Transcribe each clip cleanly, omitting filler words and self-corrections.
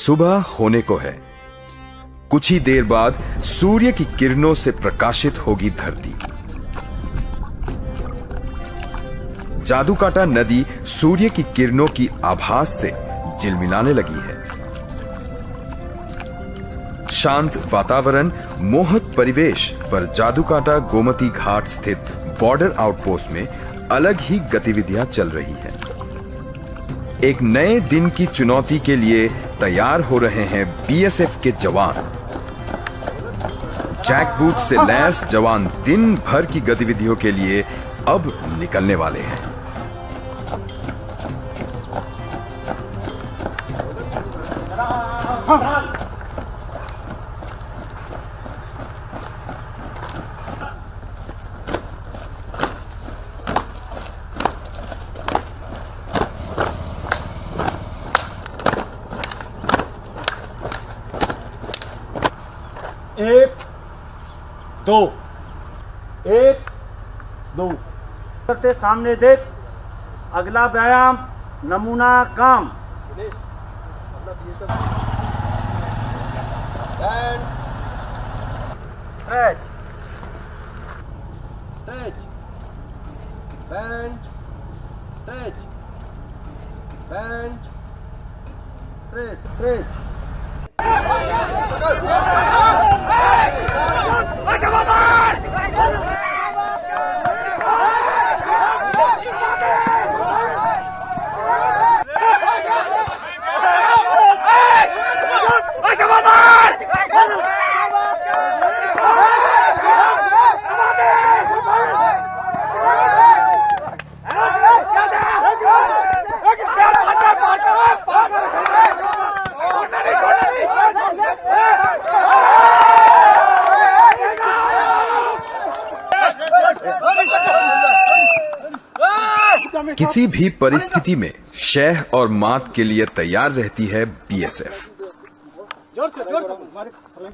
सुबह होने को है। कुछ ही देर बाद सूर्य की किरणों से प्रकाशित होगी धरती। जादूकाटा नदी सूर्य की किरणों की आभास से झिलमिलाने लगी है। शांत वातावरण, मोहक परिवेश पर जादूकाटा गोमती घाट स्थित बॉर्डर आउटपोस्ट में अलग ही गतिविधियां चल रही है। एक नए दिन की चुनौती के लिए तैयार हो रहे हैं बीएसएफ के जवान। जैकबूट से लैस जवान दिन भर की गतिविधियों के लिए अब निकलने वाले हैं। एक दो, एक दो करते सामने देख। अगला व्यायाम नमूना काम। Stretch, stretch, band, stretch, band, stretch, stretch. किसी भी परिस्थिति में शह और मात के लिए तैयार रहती है बीएसएफ।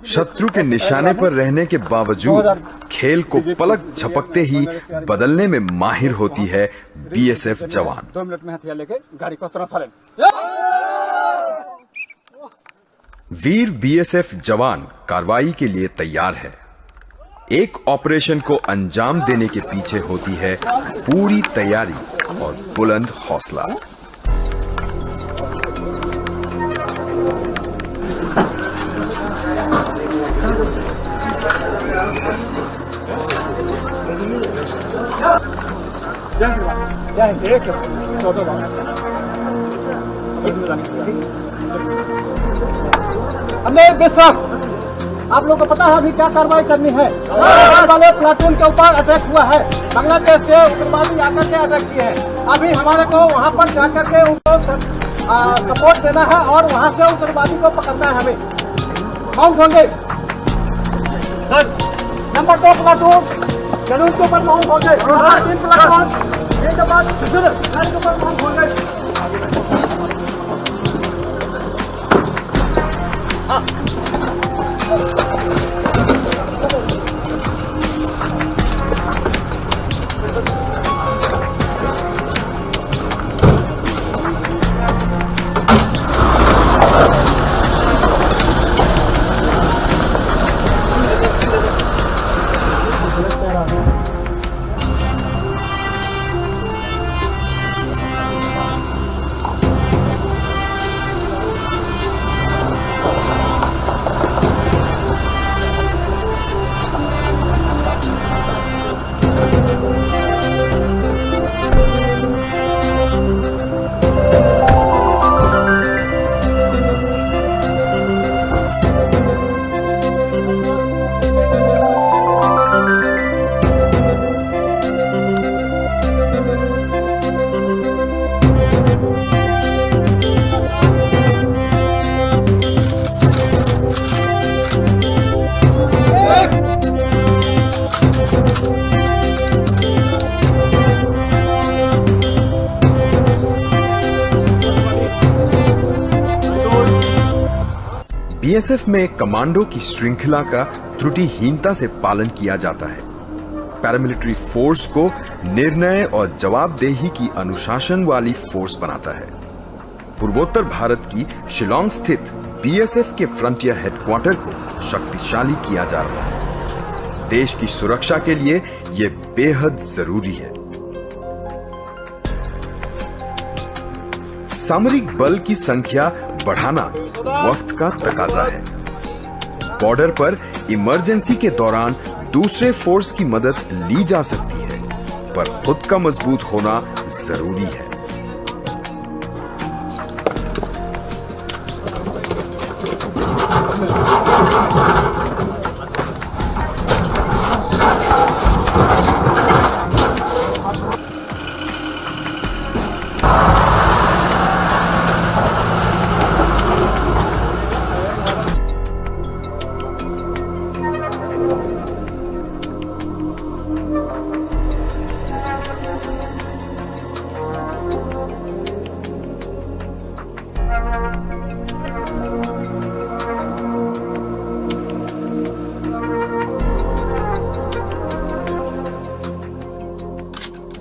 शत्रु के निशाने पर रहने के बावजूद खेल को पलक झपकते ही बदलने में माहिर होती है बीएसएफ जवान। 2 मिनट में हथियार लेके गाड़ी को तरफ फरें। वीर बीएसएफ जवान कार्रवाई के लिए तैयार है। एक ऑपरेशन को अंजाम देने के पीछे होती है पूरी तैयारी और बुलंद हौसला। हमें बेशक आप लोगों को पता है अभी क्या कार्रवाई करनी है। वाले प्लाटून के ऊपर अटैक हुआ है। बांग्लादेश से उग्रवादी आकर के अटैक किए हैं। अभी हमारे को वहां पर जाकर के उनको सपोर्ट देना है और वहां से उग्रवादी को पकड़ना है। हमें माउंट होंगे नंबर 2 प्लाटून जरूर के ऊपर माउंट होंगे। 3 प्लाटून के ऊपर माउंट होंगे। बीएसएफ में कमांडो की श्रृंखला का त्रुटिहीनता से पालन किया जाता है। पैरामिलिट्री फोर्स को निर्णय और जवाबदेही की अनुशासन वाली फोर्स बनाता है। पूर्वोत्तर भारत की शिलांग स्थित बीएसएफ के फ्रंटियर हेडक्वार्टर को शक्तिशाली किया जा रहा है। देश की सुरक्षा के लिए यह बेहद जरूरी है। सामरिक बल की संख्या बढ़ाना वक्त का तकाजा है। बॉर्डर पर इमरजेंसी के दौरान दूसरे फोर्स की मदद ली जा सकती है, पर खुद का मजबूत होना जरूरी है।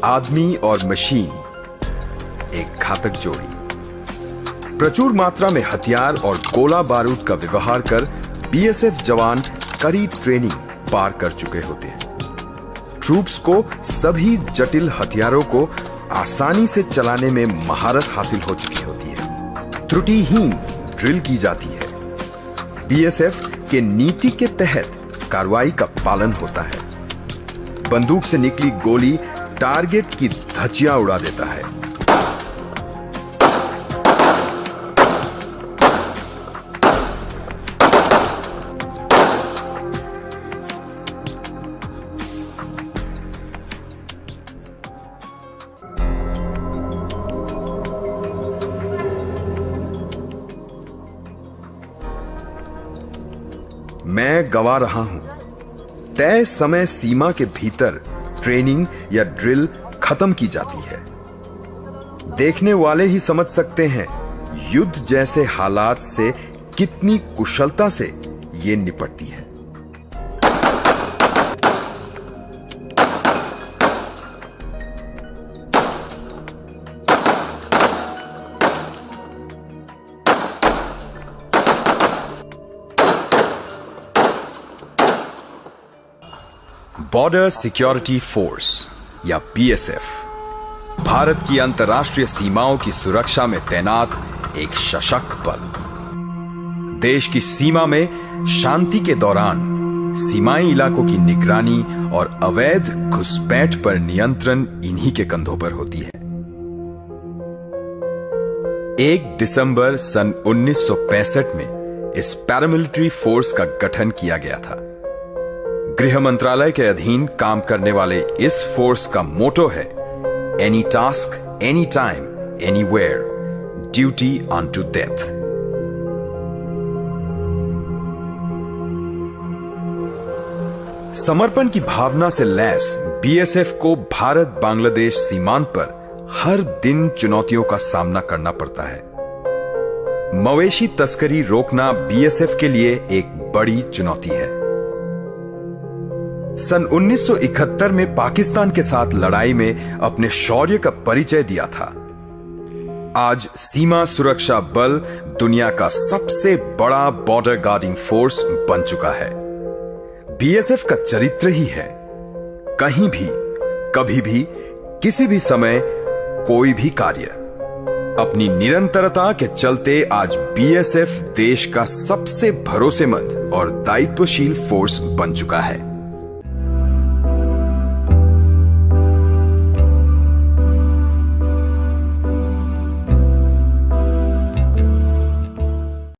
आदमी और मशीन, एक घातक जोड़ी। प्रचुर मात्रा में हथियार और गोला बारूद का व्यवहार कर बीएसएफ जवान कड़ी ट्रेनिंग पार कर चुके होते हैं। ट्रूप्स को सभी जटिल हथियारों को आसानी से चलाने में महारत हासिल हो चुकी होती है। त्रुटिहीन ड्रिल की जाती है। बीएसएफ के नीति के तहत कार्रवाई का पालन होता है। बंदूक से निकली गोली टारगेट की धज्जियां उड़ा देता है। मैं गवा रहा हूं, तय समय सीमा के भीतर ट्रेनिंग या ड्रिल खत्म की जाती है। देखने वाले ही समझ सकते हैं युद्ध जैसे हालात से कितनी कुशलता से ये निपटती है। बॉर्डर सिक्योरिटी फोर्स या बीएसएफ भारत की अंतर्राष्ट्रीय सीमाओं की सुरक्षा में तैनात एक सशक्त बल। देश की सीमा में शांति के दौरान सीमाई इलाकों की निगरानी और अवैध घुसपैठ पर नियंत्रण इन्हीं के कंधों पर होती है। 1 दिसंबर सन 1965 में इस पैरामिलिट्री फोर्स का गठन किया गया था। गृह मंत्रालय के अधीन काम करने वाले इस फोर्स का मोटो है any task, any time, anywhere, duty unto death. समर्पण की भावना से लैस बीएसएफ को भारत बांग्लादेश सीमांत पर हर दिन चुनौतियों का सामना करना पड़ता है। मवेशी तस्करी रोकना बीएसएफ के लिए एक बड़ी चुनौती है। सन 1971 में पाकिस्तान के साथ लड़ाई में अपने शौर्य का परिचय दिया था। आज सीमा सुरक्षा बल दुनिया का सबसे बड़ा बॉर्डर गार्डिंग फोर्स बन चुका है। बीएसएफ का चरित्र ही है, कहीं भी, कभी भी, किसी भी समय, कोई भी कार्य। अपनी निरंतरता के चलते आज बीएसएफ देश का सबसे भरोसेमंद और दायित्वशील फोर्स बन चुका है।